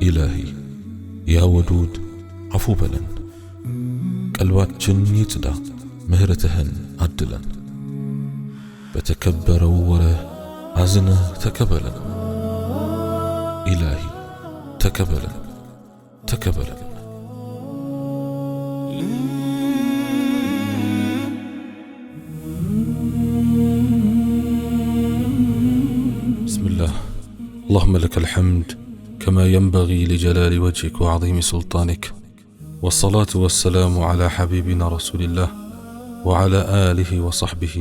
إلهي يا ودود عفو بلن قلباتችን ይጽዳ ምህረትህን አድለን በተከበረው ወርህ አዝነህ ተቀበለን ኢላሂ ተቀበለን ተቀበለን بسم الله اللهم لك الحمد كما ينبغي لجلال وجهك وعظيم سلطانك والصلاة والسلام على حبيبنا رسول الله وعلى آله وصحبه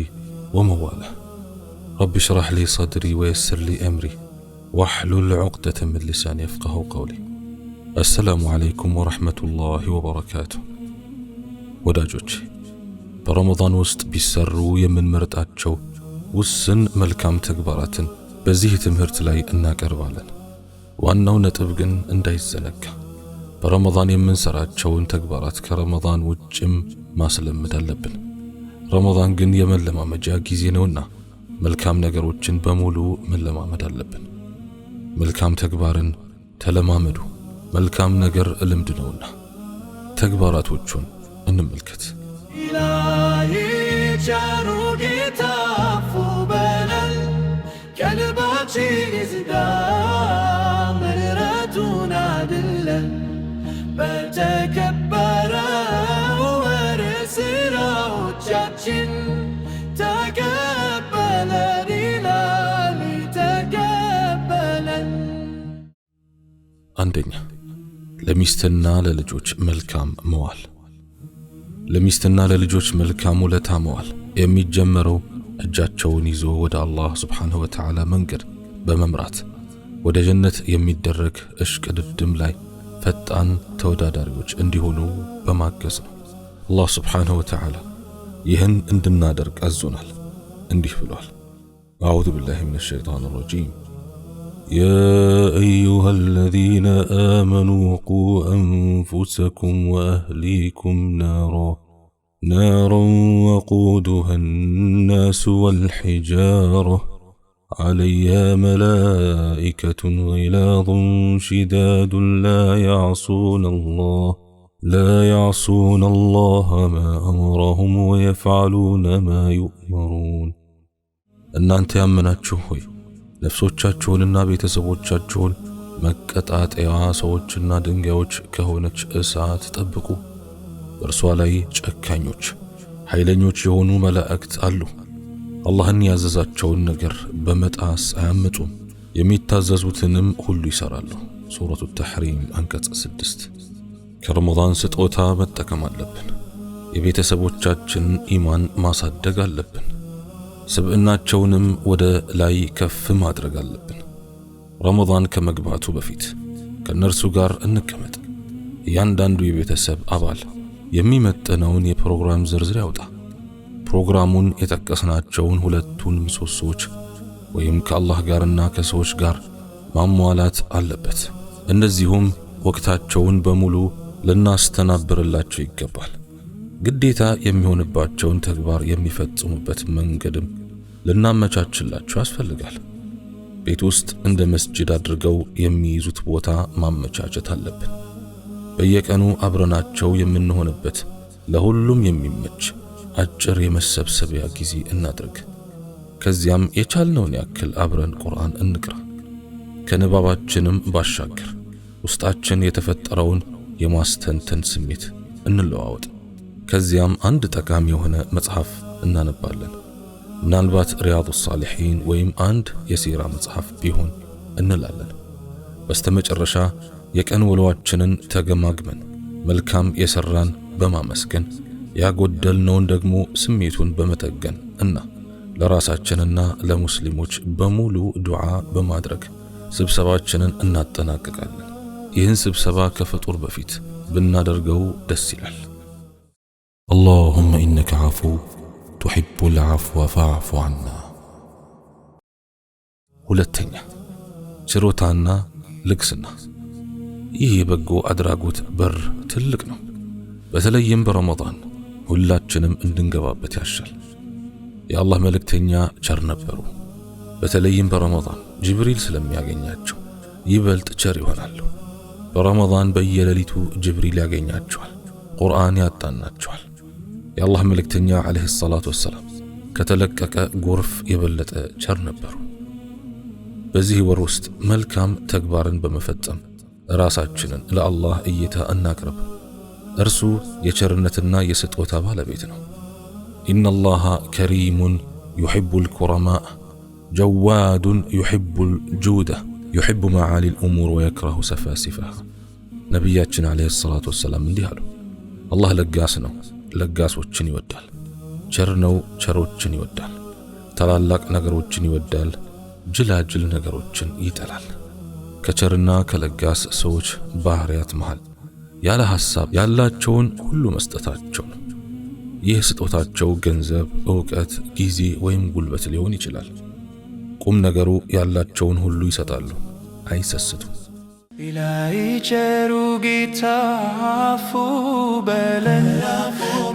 ومواله رب اشرح لي صدري ويسر لي أمري واحلل عقدة من لساني يفقه قولي السلام عليكم ورحمة الله وبركاته ወዳጆች በረመዳን ውስጥ ቢሰሩ የምንመርጣቸው ውስን መልካም ተግባራትን በዚህ ትምህርት ላይ እናቀርባለን። ዋናው ነጥብ ግን እንዳይዘነጋ በረመዳን የምንሰራቸውን ተግባራት ከረመዳን ውጭም ማስለመድ አለብን። ረመዳን ግን የመለማመጃ ጊዜ ነውና መልካም ነገሮችን በሙሉ መለማመድ አለብን። መልካም ተግባርን ተለማመዱ፣ መልካም ነገር ልምድ ነውና። ተግባራቶቹን እንመልከት። ኢላሂ ቸሩ ጌታ አፉ በለን ቀልባችን ይዝጋ ምህረቱን አድለን በተከበረው ወር ስራዎቻችን ተቀበለን ኢላሂ ተቀበለን። አንደኛ ለሚስትና ለልጆች መልካም መዋል። ለሚስትና ለልጆች መልካም ውለታ መዋል የሚጀመረው እጃቸውን ይዞ ወደ አላህ Subhanahu Wa Ta'ala መንገድ በመምራት ወደ ጀነት የሚደረግ እሽቅድድም ላይ ፈጣን ተወዳዳሪዎች እንዲሆኑ በማገዝ ነው። አላህ Subhanahu Wa Ta'ala ይህን እንድናደርግ አዞናል። እንዲህ ብሏል: أعوذ بالله من الشيطان الرجيم يا أيها الذين آمنوا قوا أنفسكم وأهليكم نارا وقودها الناس والحجارة عليها ملائكة غلاظ شداد لا يعصون الله ما أمرهم ويفعلون ما يؤمرون እናንተ ያመናችሁ ሆይ ነፍሶቻችሁንና ቤተሰቦቻችሁን መቀጣጠያ ሰዎችና ድንጋዮች ከሆነች እሳት ጠብቁ። በእርሷ ላይ ጨካኞች ኃይለኞች የሆኑ መላእክት አሉ። አላህን ያዘዛቸውን ነገር በመጣስ አያመጡም፣ የሚታዘዙትንም ሁሉ ይሰራሉ። ሱረቱ ተሕሪም አንቀጽ 6። ከረመዳን ስጦታ መጠቀም አለብን። የቤተሰቦቻችን ኢማን ማሳደግ አለብን። ስብዕናቸውንም ወደ ላይ ከፍ ማድረግ አለብን። ረመዳን ከመግባቱ በፊት ከነርሱ ጋር እንቀመጥ። እያንዳንዱ የቤተሰብ አባል የሚመጥነውን የፕሮግራም ዝርዝር ያውጣ። ፕሮግራሙን የጠቀስናቸውን ሁለቱን ምሰሶዎች ወይም ከአላህ ጋርና ከሰዎች ጋር ማሟላት አለበት። እንደዚሁም ወቅታቸውን በሙሉ ልናስተናብርላቸው ይገባል። ግዴታ የሚሆንባቸውን ተግባር የሚፈጽሙበት መንገድም ልናመቻችላቸው ያስፈልጋል። ቤት ውስጥ እንደ መስጂድ አድርገው የሚይዙት ቦታ ማመቻቸት አለብን። በየቀኑ አብረናቸው የምንሆንበት ለሁሉም የሚመች አጭር የመሰብሰቢያ ጊዜ እናድርግ። ከዚያም የቻልነውን ያክል አብረን ቁርአን እንቅራ። ከንባባችንም ባሻገር ውስጣችን የተፈጠረውን የማስተንተን ስሜት እንለዋወጥ። ከዚያም አንድ ጠቃሚ የሆነ መጽሐፍ እናነባለን። ምናልባት ሪያዱ ሳሊሒን ወይም አንድ የሲራ መጽሐፍ ቢሆን እንላለን። በስተመጨረሻ የቀን ውሎአችንን ተገማግመን መልካም የሰራን በማመስገን ያጎደልነውን ደግሞ ስሜቱን በመጠገን እና ለራሳችንና ለሙስሊሞች በሙሉ ዱዓ በማድረግ ስብሰባችንን እናጠናቅቃለን። ይህን ስብሰባ ከፍጡር በፊት ብናደርገው ደስ ይላል። اللهم إنك عفو تحب العفو فاعف عنا። ሁለተኛ ችሮታና ልግስና። ይህ የበጎ አድራጎት በር ትልቅ ነው። በተለይም በረመዳን ሁላችንም እንድንገባበት ያሻል። የአላህ መልእክተኛ ቸር ነበሩ። በተለይም በረመዳን ጅብሪል ስለሚያገኛቸው ይበልጥ ቸር ይሆናሉ። በረመዳን በየሌሊቱ ጅብሪል ያገኛቸዋል፣ ቁርአን ያጣናቸዋል። የአላህ መልእክተኛ ዓለይሂ ሰላቱ ወሰላም ከተለቀቀ ጎርፍ የበለጠ ቸር ነበሩ። በዚህ ወር ውስጥ መልካም ተግባርን በመፈጸም ራሳችንን ለአላህ እይታ እናቅርብ። እርሱ የቸርነትና የስጦታ ባለቤት ነው። ኢነላሃ ከሪሙን ዩሒቡል ኩረማእ ጀዋዱን ዩሒቡል ጁደ ዩሒቡ መዓሊል ኡሙር ወየክረሁ ሰፋሲፈሃ። ነቢያችን ዓለይሂ ሰላቱ ወሰላም እንዲህ አሉ፣ አላህ ለጋስ ነው፣ ለጋሶችን ይወዳል። ቸር ነው፣ ቸሮችን ይወዳል። ታላላቅ ነገሮችን ይወዳል፣ ጅላጅል ነገሮችን ይጠላል። ከቸርና ከለጋስ ሰዎች ባህሪያት መሃል ያለ ሐሳብ ያላቸውን ሁሉ መስጠታቸው ነው። ይህ ስጦታቸው ገንዘብ፣ ዕውቀት፣ ጊዜ ወይም ጉልበት ሊሆን ይችላል። ቁም ነገሩ ያላቸውን ሁሉ ይሰጣሉ፣ አይሰስቱም። ኢላሂ ቸሩ ጌታ አፉ በለን፣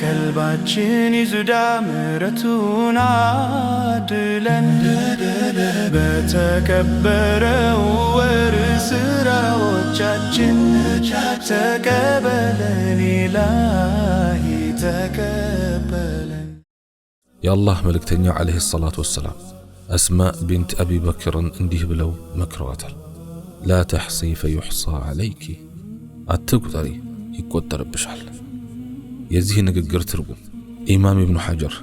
ቀልባችን ይዙዳ ምሕረቱን አድለን። በተከበረው ወር ስራዎቻችን ተቀበለን፣ ኢላሂ ተቀበለን። የአላህ መልእክተኛ ዓለይሂ ሰላቱ ወሰላም አስማእ ቢንት አቢ በክርን እንዲህ ብለው መክረዋታል። ላ ተሕሲ ፈዩሕሳ ዓለይኪ፣ አትቁጠሪ ይቆጠርብሻል። የዚህ ንግግር ትርጉም ኢማም ኢብኑ ሐጀር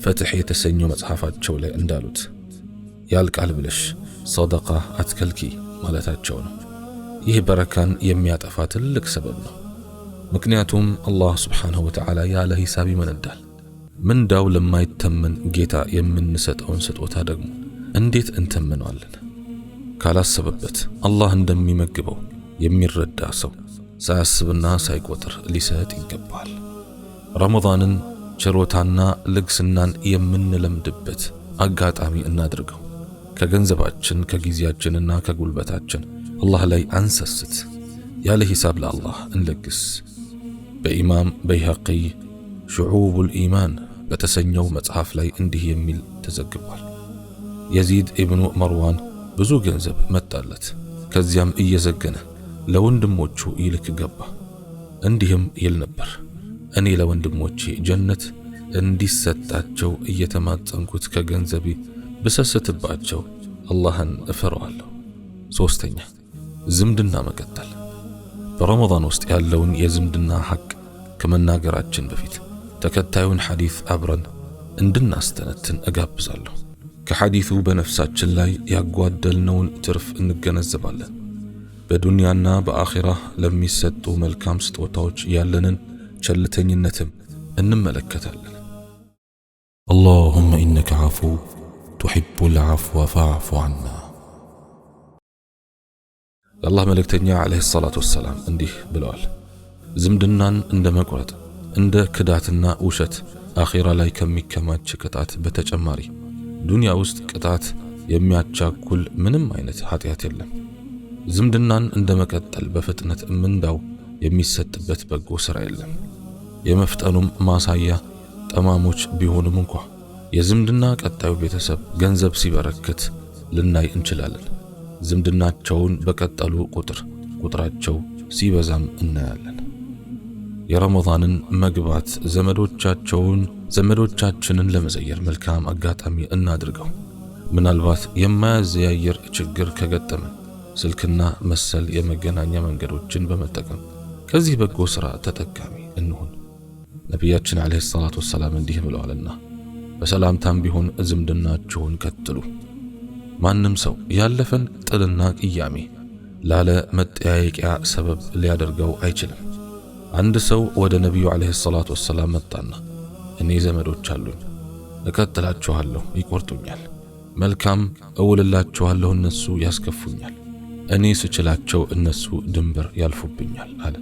ፈትሕ የተሰኘው መጽሐፋቸው ላይ እንዳሉት ያልቃል ብለሽ ሰደቃ አትከልኪ ማለታቸው ነው። ይህ በረካን የሚያጠፋ ትልቅ ሰበብ ነው። ምክንያቱም አላህ ስብሓንሁ ወተዓላ ያለ ሂሳብ ይመነዳል። ምንዳው ለማይተመን ጌታ የምንሰጠውን ስጦታ ደግሞ እንዴት እንተምነዋለን? ካላሰበበት አላህ እንደሚመግበው የሚረዳ ሰው ሳያስብና ሳይቆጥር ሊሰጥ ይገባል። ረመዳንን ችሮታና ልግስናን የምንለምድበት አጋጣሚ እናድርገው። ከገንዘባችን ከጊዜያችንና ከጉልበታችን አላህ ላይ አንሰስት። ያለ ሂሳብ ለአላህ እንለግስ። በኢማም በይሀቂ ሹዑቡል ኢማን በተሰኘው መጽሐፍ ላይ እንዲህ የሚል ተዘግቧል። የዚድ ኢብኑ መርዋን ብዙ ገንዘብ መጣለት። ከዚያም እየዘገነ ለወንድሞቹ ይልክ ገባ። እንዲህም ይል ነበር፣ እኔ ለወንድሞቼ ጀነት እንዲሰጣቸው እየተማጸንኩት ከገንዘቤ ብሰስትባቸው አላህን እፈራዋለሁ። ሶስተኛ፣ ዝምድና መቀጠል። በረመዳን ውስጥ ያለውን የዝምድና ሐቅ ከመናገራችን በፊት ተከታዩን ሐዲስ አብረን እንድናስተነትን እጋብዛለሁ። ከሐዲሱ በነፍሳችን ላይ ያጓደልነውን ትርፍ እንገነዘባለን። በዱንያና በአኺራ ለሚሰጡ መልካም ስጦታዎች ያለንን ቸልተኝነትም እንመለከታለን። አላሁመ ኢነከ ዓፉ ቱሒቡል ዓፍወ ፈዕፉ ዐና። የአላህ መልእክተኛ ዓለይሂ ሰላቱ ወሰላም እንዲህ ብለዋል፣ ዝምድናን እንደ መቁረጥ፣ እንደ ክዳትና ውሸት አኺራ ላይ ከሚከማች ቅጣት በተጨማሪ ዱንያ ውስጥ ቅጣት የሚያቻኩል ምንም አይነት ኃጢአት የለም። ዝምድናን እንደ መቀጠል በፍጥነት ምንዳው የሚሰጥበት በጎ ሥራ የለም። የመፍጠኑም ማሳያ ጠማሞች ቢሆንም እንኳ የዝምድና ቀጣዩ ቤተሰብ ገንዘብ ሲበረክት ልናይ እንችላለን። ዝምድናቸውን በቀጠሉ ቁጥር ቁጥራቸው ሲበዛም እናያለን። የረመዳንን መግባት ዘመዶቻችንን ለመዘየር መልካም አጋጣሚ እናድርገው። ምናልባት የማያዘያየር ችግር ከገጠመን ስልክና መሰል የመገናኛ መንገዶችን በመጠቀም ከዚህ በጎ ሥራ ተጠቃሚ እንሁን። ነቢያችን ዓለይሂ ሰላቱ ወሰላም እንዲህ ብለዋልና በሰላምታም ቢሆን ዝምድናችሁን ቀጥሉ። ማንም ሰው ያለፈን ጥልና ቅያሜ ላለ መጠያየቂያ ሰበብ ሊያደርገው አይችልም። አንድ ሰው ወደ ነቢዩ ዓለይሂ ሰላቱ ወሰላም መጣና እኔ ዘመዶች አሉኝ፣ እቀጥላችኋለሁ፣ ይቆርጡኛል፣ መልካም እውልላችኋለሁ፣ እነሱ ያስከፉኛል፣ እኔ ስችላቸው እነሱ ድንበር ያልፉብኛል አለ።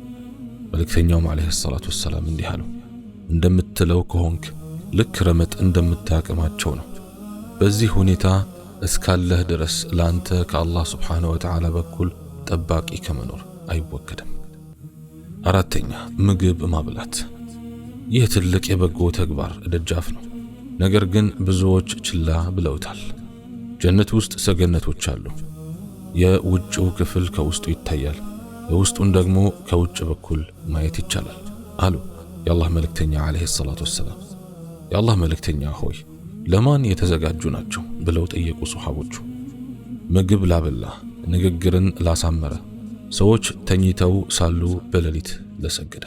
መልእክተኛውም ዓለይሂ ሰላቱ ወሰላም እንዲህ አሉ፣ እንደምትለው ከሆንክ ልክ ረመጥ እንደምታቅማቸው ነው። በዚህ ሁኔታ እስካለህ ድረስ ለአንተ ከአላህ ስብሓንሁ ወተዓላ በኩል ጠባቂ ከመኖር አይወገድም። አራተኛ፣ ምግብ ማብላት። ይህ ትልቅ የበጎ ተግባር ደጃፍ ነው። ነገር ግን ብዙዎች ችላ ብለውታል። ጀነት ውስጥ ሰገነቶች አሉ። የውጭው ክፍል ከውስጡ ይታያል፣ ውስጡን ደግሞ ከውጭ በኩል ማየት ይቻላል አሉ የአላህ መልእክተኛ አለይሂ ሰላቱ ወሰላም። የአላህ መልእክተኛ ሆይ ለማን የተዘጋጁ ናቸው ብለው ጠየቁ ሱሐቦቹ። ምግብ ላበላ፣ ንግግርን ላሳመረ፣ ሰዎች ተኝተው ሳሉ በሌሊት ለሰገደ።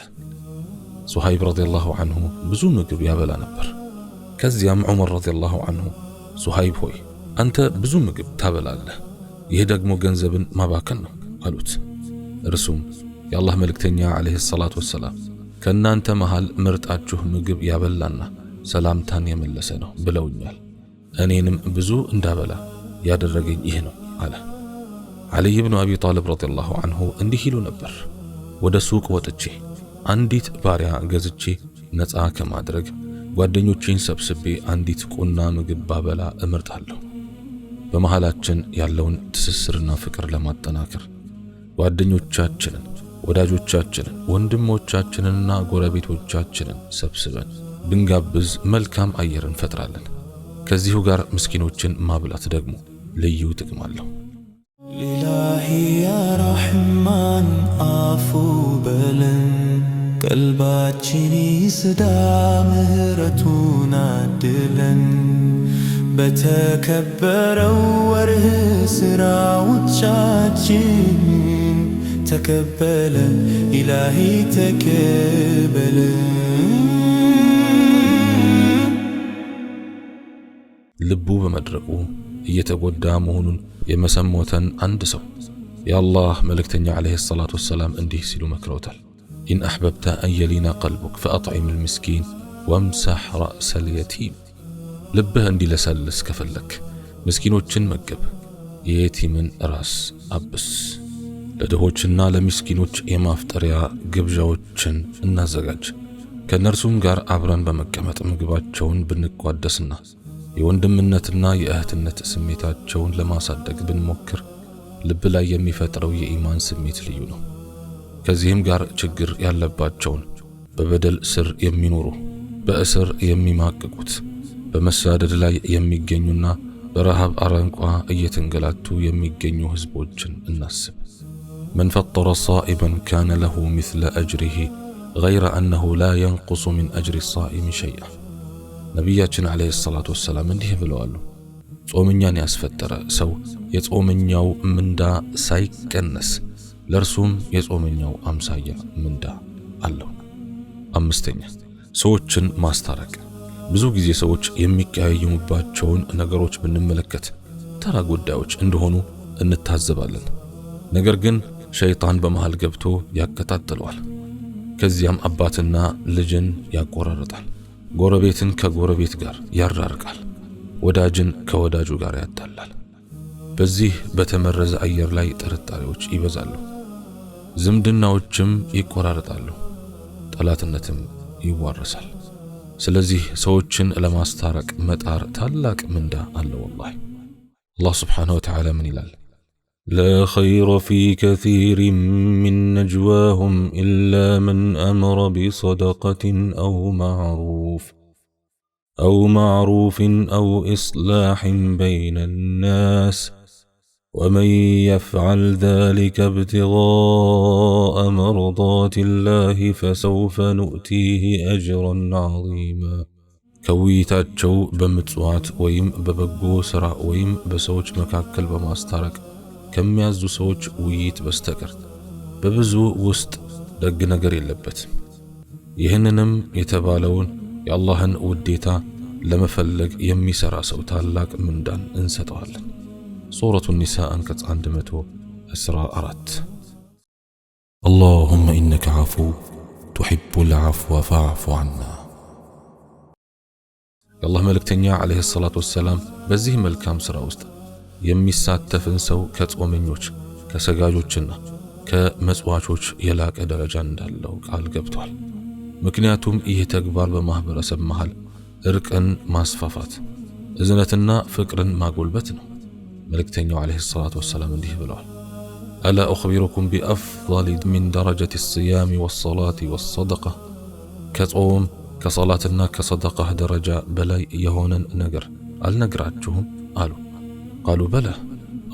ሱሐይብ ረዲየላሁ ዐንሁ ብዙ ምግብ ያበላ ነበር። ከዚያም ዑመር ረዲየላሁ ዐንሁ ሱሐይብ ሆይ አንተ ብዙ ምግብ ታበላለህ፣ ይህ ደግሞ ገንዘብን ማባከን ነው አሉት። እርሱም የአላህ መልእክተኛ አለይሂ ሰላቱ ወሰላም ከእናንተ መሃል ምርጣችሁ ምግብ ያበላና ሰላምታን የመለሰ ነው ብለውኛል፣ እኔንም ብዙ እንዳበላ ያደረገኝ ይህ ነው አለ። ዓሊይ ብኑ አቢ ጣሊብ ረዲየላሁ ዐንሁ እንዲህ ይሉ ነበር፣ ወደ ሱቅ ወጥቼ አንዲት ባሪያ ገዝቼ ነፃ ከማድረግ ጓደኞቼን ሰብስቤ አንዲት ቁና ምግብ ባበላ እመርጣለሁ። በመሃላችን ያለውን ትስስርና ፍቅር ለማጠናከር ጓደኞቻችንን፣ ወዳጆቻችንን፣ ወንድሞቻችንንና ጎረቤቶቻችንን ሰብስበን ብንጋብዝ መልካም አየር እንፈጥራለን። ከዚሁ ጋር ምስኪኖችን ማብላት ደግሞ ልዩ ጥቅም አለው። ኢላሂ ያ ረሕማን አፉ በለን፣ ቀልባችን ይስዳ ምህረቱን አድለን። በተከበረው ወርህ ስራዎቻችን ተቀበለ ኢላሂ ተቀበለ። ልቡ በመድረቁ እየተጎዳ መሆኑን የመሰሞተን አንድ ሰው የአላህ መልእክተኛ አለይሂ ሰላቱ ወሰላም እንዲህ ሲሉ መክረውታል። ኢን አሕበብተ አን የሊነ ቀልቡክ ፈአጥዒም ልምስኪን ወምሰሕ ረእሰል የቲም። ልብህ እንዲለሰልስ ከፈለክ ምስኪኖችን መገብ፣ የየቲምን ራስ አብስ። ለድሆችና ለምስኪኖች የማፍጠሪያ ግብዣዎችን እናዘጋጅ። ከእነርሱም ጋር አብረን በመቀመጥ ምግባቸውን ብንቋደስና የወንድምነትና የእህትነት ስሜታቸውን ለማሳደግ ብንሞክር ልብ ላይ የሚፈጥረው የኢማን ስሜት ልዩ ነው። ከዚህም ጋር ችግር ያለባቸውን፣ በበደል ስር የሚኖሩ፣ በእስር የሚማቅቁት፣ በመሳደድ ላይ የሚገኙና በረሃብ አረንቋ እየተንገላቱ የሚገኙ ህዝቦችን እናስብ። መን ፈጠረ ሳኢበን ካነ ለሁ ምስለ አጅሪሂ ገይረ አነሁ ላ የንቁሱ ሚን አጅሪ ሳኢሚ ሸይአ። ነቢያችን አለይሂ ሰላቱ ወሰላም እንዲህ ብለዋል፣ ጾመኛን ያስፈጠረ ሰው የጾመኛው ምንዳ ሳይቀነስ ለእርሱም የጾመኛው አምሳያ ምንዳ አለው። አምስተኛ ሰዎችን ማስታረቅ። ብዙ ጊዜ ሰዎች የሚቀያየሙባቸውን ነገሮች ብንመለከት ተራ ጉዳዮች እንደሆኑ እንታዘባለን። ነገር ግን ሸይጣን በመሃል ገብቶ ያቀጣጥለዋል። ከዚያም አባትና ልጅን ያቆራርጣል፣ ጎረቤትን ከጎረቤት ጋር ያራርቃል፣ ወዳጅን ከወዳጁ ጋር ያጣላል። በዚህ በተመረዘ አየር ላይ ጥርጣሬዎች ይበዛሉ፣ ዝምድናዎችም ይቆራረጣሉ፣ ጠላትነትም ይዋረሳል። ስለዚህ ሰዎችን ለማስታረቅ መጣር ታላቅ ምንዳ አለው። ወላሂ አላህ ስብሓነሁ ወተዓላ ምን ይላል? ላ ኸይረ ፊ ከሲሪን ሚን ነጅዋሁም ኢላ መን አመረ ቢሰደቀትን አው ማዕሩፍን አው ኢስላሕን በይነ ናስ ወመን የፍዐል ዛሊከ ብትጋአ መርዳት ላህ ፈሰውፈ ኑእቲህ አጅረን ዐዚማ። ከውይይታቸው በምጽዋት ወይም በበጎ ሥራ ወይም በሰዎች መካከል በማስታረቅ ከሚያዙ ሰዎች ውይይት በስተቀር በብዙ ውስጥ ደግ ነገር የለበትም። ይህንንም የተባለውን የአላህን ውዴታ ለመፈለግ የሚሰራ ሰው ታላቅ ምንዳን እንሰጠዋለን። ሱረቱ ኒሳ አንቀጽ 114። አላሁመ ኢነከ ዐፉ ቱሒቡል ዐፍወ ፈዕፉ ዐና። የአላህ መልእክተኛ ዓለይሂ ሰላቱ ወሰላም በዚህ መልካም ሥራ ውስጥ የሚሳተፍን ሰው ከጾመኞች ከሰጋጆችና ከመጽዋቾች የላቀ ደረጃ እንዳለው ቃል ገብቷል። ምክንያቱም ይህ ተግባር በማህበረሰብ መሃል እርቅን ማስፋፋት፣ እዝነትና ፍቅርን ማጎልበት ነው። መልእክተኛው ዓለይሂ ሰላቱ ወሰላም እንዲህ ብለዋል፣ አላ ኡኽቢሩኩም ቢአፍضል ሚን ደረጀት الصያም ወሰላቲ ወሰደቃ። ከጾም ከሰላትና ከሰደቃህ ደረጃ በላይ የሆነን ነገር አልነግራችሁም አሉ። ቃሉ በላ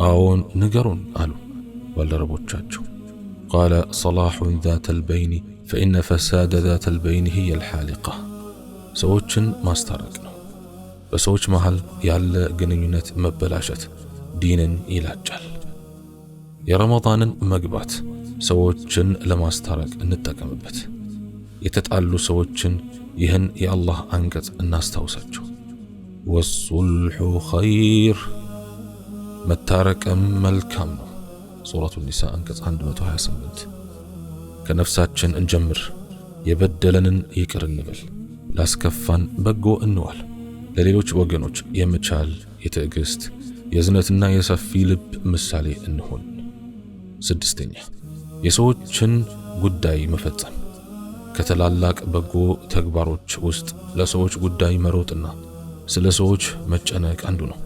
አዎን ንገሩን አሉ ባልደረቦቻቸው። ቃለ ሰላሑን ዛተል በይኒ ፈኢነ ፈሳደ ዛተል በይኒ ሂየል ሓሊቃ። ሰዎችን ማስታረቅ ነው። በሰዎች መሃል ያለ ግንኙነት መበላሸት ዲንን ይላጫል። የረመዳንን መግባት ሰዎችን ለማስታረቅ እንጠቀምበት። የተጣሉ ሰዎችን ይህን የአላህ አንቀጽ እናስታውሳቸው። ወሱልሑ ኸይር፣ መታረቅም መልካም ነው። ሱረቱ ኒሳ አንቀጽ 128። ከነፍሳችን እንጀምር። የበደለንን ይቅር እንበል፣ ላስከፋን በጎ እንዋል። ለሌሎች ወገኖች የመቻል የትዕግስት የዝነትና የሰፊ ልብ ምሳሌ እንሆን። 6ኛ የሰዎችን ጉዳይ መፈጸም። ከተላላቅ በጎ ተግባሮች ውስጥ ለሰዎች ጉዳይ መሮጥና ስለ ሰዎች መጨነቅ አንዱ ነው።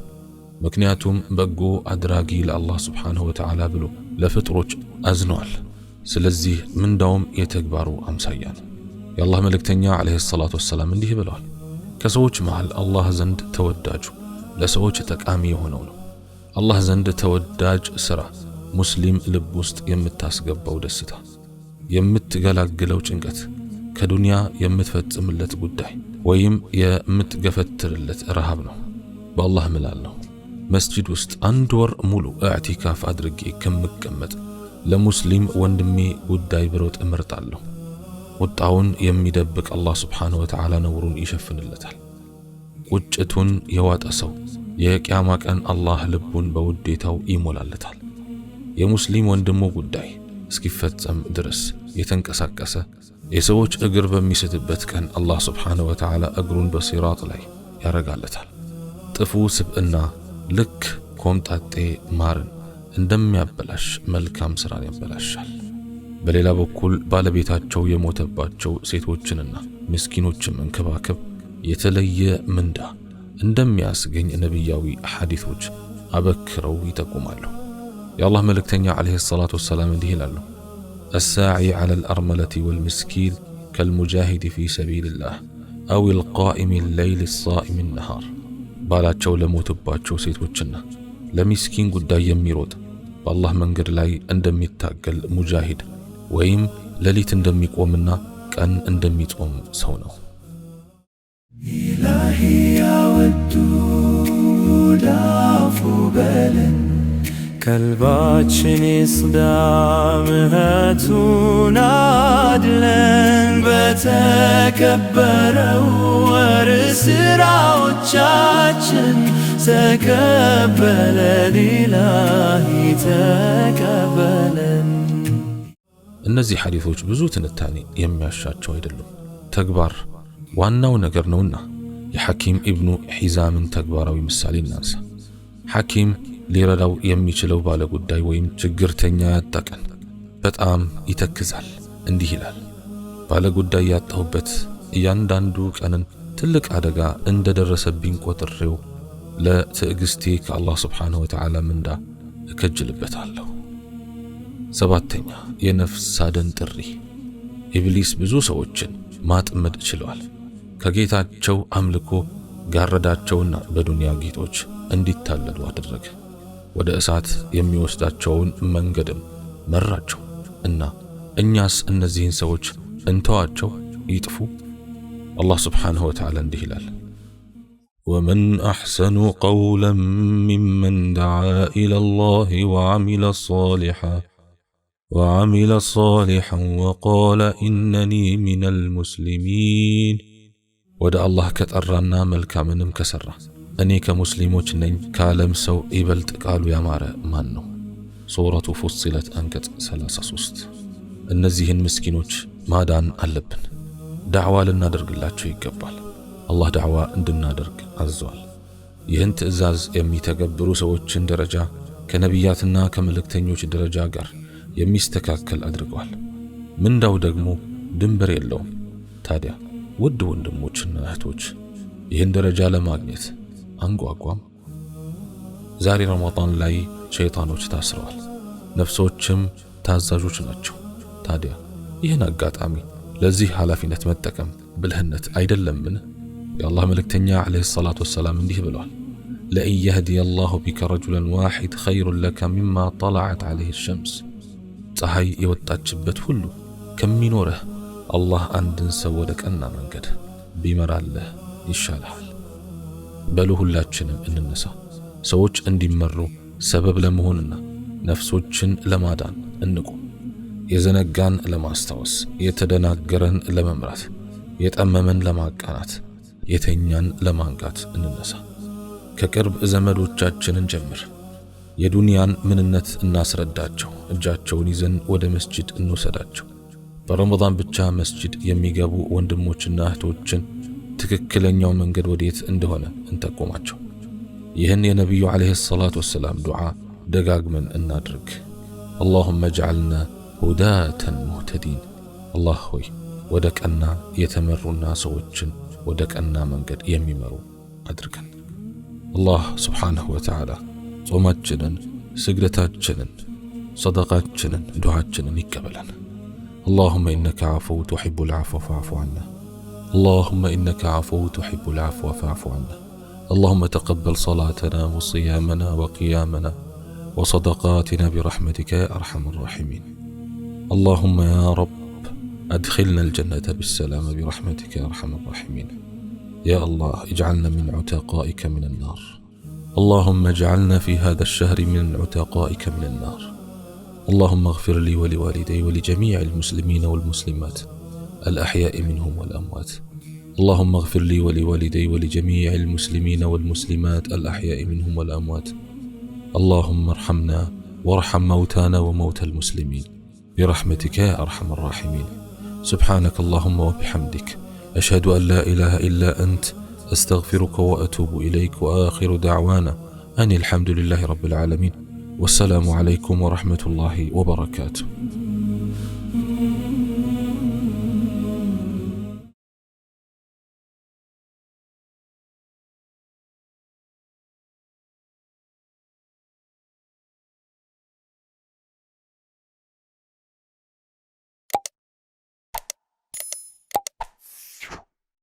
ምክንያቱም በጎ አድራጊ ለአላህ ስብሓንሁ ወተዓላ ብሎ ለፍጥሮች አዝነዋል። ስለዚህ ምንዳውም የተግባሩ አምሳያ ነው። የአላህ መልእክተኛ ዓለይሂ ሰላቱ ወሰላም እንዲህ ብለዋል፣ ከሰዎች መሃል አላህ ዘንድ ተወዳጁ ለሰዎች ጠቃሚ የሆነው ነው። አላህ ዘንድ ተወዳጅ ሥራ ሙስሊም ልብ ውስጥ የምታስገባው ደስታ፣ የምትገላግለው ጭንቀት፣ ከዱንያ የምትፈጽምለት ጉዳይ ወይም የምትገፈትርለት ረሃብ ነው። በአላህ እምላለሁ መስጂድ ውስጥ 1 ወር ሙሉ ኢዕቲካፍ አድርጌ ከምቀመጥ ለሙስሊም ወንድሜ ጉዳይ ብሮጥ እመርጣለሁ። ቁጣውን የሚደብቅ አላህ ስብሓንሁ ወተዓላ ነውሩን ይሸፍንለታል። ቁጭቱን የዋጠ ሰው የቂያማ ቀን አላህ ልቡን በውዴታው ይሞላለታል። የሙስሊም ወንድሙ ጉዳይ እስኪፈጸም ድረስ የተንቀሳቀሰ የሰዎች እግር በሚስትበት ቀን አላህ ስብሓንሁ ወተዓላ እግሩን በሲራጥ ላይ ያረጋለታል። ጥፉ ስብዕና ልክ ኮምጣጤ ማርን እንደሚያበላሽ መልካም ሥራን ያበላሻል። በሌላ በኩል ባለቤታቸው የሞተባቸው ሴቶችንና ምስኪኖችን መንከባከብ የተለየ ምንዳ እንደሚያስገኝ ነቢያዊ ሐዲሶች አበክረው ይጠቁማሉ። የአላህ መልእክተኛ ዓለይሂ ሰላቱ ወሰላም እንዲህ ይላሉ፣ አሳዒ ዐለል አርመለቲ ወልምስኪን ከልሙጃሂድ ፊ ሰቢልላህ አው ልቃኢም ሌይል ሳኢም ነሃር። ባላቸው ለሞቱባቸው ሴቶችና ለሚስኪን ጉዳይ የሚሮጥ በአላህ መንገድ ላይ እንደሚታገል ሙጃሂድ ወይም ሌሊት እንደሚቆምና ቀን እንደሚጾም ሰው ነው። ኢላሂ ያወዱድ አፉ በለን፣ ቀልባችን ይጽዳ ምህረቱን አድለን። በተከበረው ወር ስራዎቻችን ተቀበለን፣ ኢላሂ ተቀበለን። እነዚህ ሐዲሶች ብዙ ትንታኔ የሚያሻቸው አይደሉም። ተግባር ዋናው ነገር ነውና የሐኪም ኢብኑ ሒዛምን ተግባራዊ ምሳሌ እናንሳ። ሐኪም ሊረዳው የሚችለው ባለ ጉዳይ ወይም ችግርተኛ ያጣቀን በጣም ይተክዛል። እንዲህ ይላል፣ ባለ ጉዳይ ያጣሁበት እያንዳንዱ ቀንን ትልቅ አደጋ እንደደረሰብኝ ቆጥሬው ለትዕግስቴ ከአላህ ስብሓንሁ ወተዓላ ምንዳ እከጅልበታለሁ። 7ኛ የነፍስ አደን ጥሪ። ኢብሊስ ብዙ ሰዎችን ማጥመድ ችሏል። ከጌታቸው አምልኮ ጋረዳቸውና በዱንያ ጌጦች እንዲታለሉ አደረገ። ወደ እሳት የሚወስዳቸውን መንገድም መራቸው እና እኛስ እነዚህን ሰዎች እንተዋቸው ይጥፉ? አላህ ስብሓንሁ ወተዓላ እንዲህ ይላል፣ ወመን አሕሰኑ ቀውለን ሚመን ደዓ ኢለላህ ወዓሚለ ሷሊሐን ወቃለ ኢነኒ ሚነል ሙስሊሚን። ወደ አላህ ከጠራና መልካምንም ከሰራ እኔ ከሙስሊሞች ነኝ ካለም ሰው ይበልጥ ቃሉ ያማረ ማን ነው? ሱረቱ ፉሲለት አንቀጽ 33። እነዚህን ምስኪኖች ማዳን አለብን። ዳዕዋ ልናደርግላቸው ይገባል። አላህ ዳዕዋ እንድናደርግ አዟል። ይህን ትዕዛዝ የሚተገብሩ ሰዎችን ደረጃ ከነቢያትና ከመልእክተኞች ደረጃ ጋር የሚስተካከል አድርገዋል። ምንዳው ደግሞ ድንበር የለውም። ታዲያ ውድ ወንድሞችና እህቶች ይህን ደረጃ ለማግኘት አንጓጓም? ዛሬ ረመዳን ላይ ሸይጣኖች ታስረዋል፣ ነፍሶችም ታዛዦች ናቸው። ታዲያ ይህን አጋጣሚ ለዚህ ኃላፊነት መጠቀም ብልህነት አይደለምን? የአላህ መልእክተኛ ዓለይሂ ሰላቱ ወሰላም እንዲህ ብለዋል፣ لئن يهدي الله بك رجلا واحد خير لك مما طلعت عليه الشمس ፀሐይ የወጣችበት ሁሉ ከሚኖርህ አላህ አንድን ሰው ወደ ቀና መንገድ ቢመራልህ ይሻልሃል። በሉ ሁላችንም እንነሳ፣ ሰዎች እንዲመሩ ሰበብ ለመሆንና ነፍሶችን ለማዳን እንቁም። የዘነጋን ለማስታወስ፣ የተደናገረን ለመምራት፣ የጠመመን ለማቃናት፣ የተኛን ለማንቃት እንነሳ። ከቅርብ ዘመዶቻችንን ጀምር። የዱንያን ምንነት እናስረዳቸው። እጃቸውን ይዘን ወደ መስጂድ እንወሰዳቸው። በረመዳን ብቻ መስጂድ የሚገቡ ወንድሞችና እህቶችን ትክክለኛው መንገድ ወዴት እንደሆነ እንጠቁማቸው። ይህን የነቢዩ ዓለይሂ ሰላቱ ወሰላም ዱዓ ደጋግመን እናድርግ። اللهم اجعلنا هداة مهتدين። አላህ ሆይ ወደ ቀና የተመሩና ሰዎችን ወደ ቀና መንገድ የሚመሩ አድርገን። አላህ ሱብሓነሁ ወተዓላ ጾማችንን፣ ስግደታችንን፣ ሰደቃችንን፣ ዱዓችንን ይቀበላል። اللهم إنك عفو تحب العفو فاعف عنا. اللهم إنك عفو تحب العفو فاعف عنا. اللهم تقبل صلاتنا وصيامنا وقيامنا وصدقاتنا برحمتك يا أرحم الراحمين. اللهم يا رب أدخلنا الجنة بالسلام برحمتك يا أرحم الراحمين. يا الله اجعلنا من عتقائك من النار. اللهم اجعلنا في هذا الشهر من عتقائك من النار. اللهم اغفر لي ولوالدي ولجميع المسلمين والمسلمات الأحياء منهم والأموات. اللهم اغفر لي ولوالدي ولجميع المسلمين والمسلمات الأحياء منهم والأموات. اللهم ارحمنا وارحم موتانا وموتى المسلمين برحمتك يا أرحم الراحمين. سبحانك اللهم وبحمدك أشهد أن لا إله إلا أنت أستغفرك وأتوب إليك. وآخر دعوانا أن الحمد لله رب العالمين. والسلام عليكم ورحمة الله وبركاته.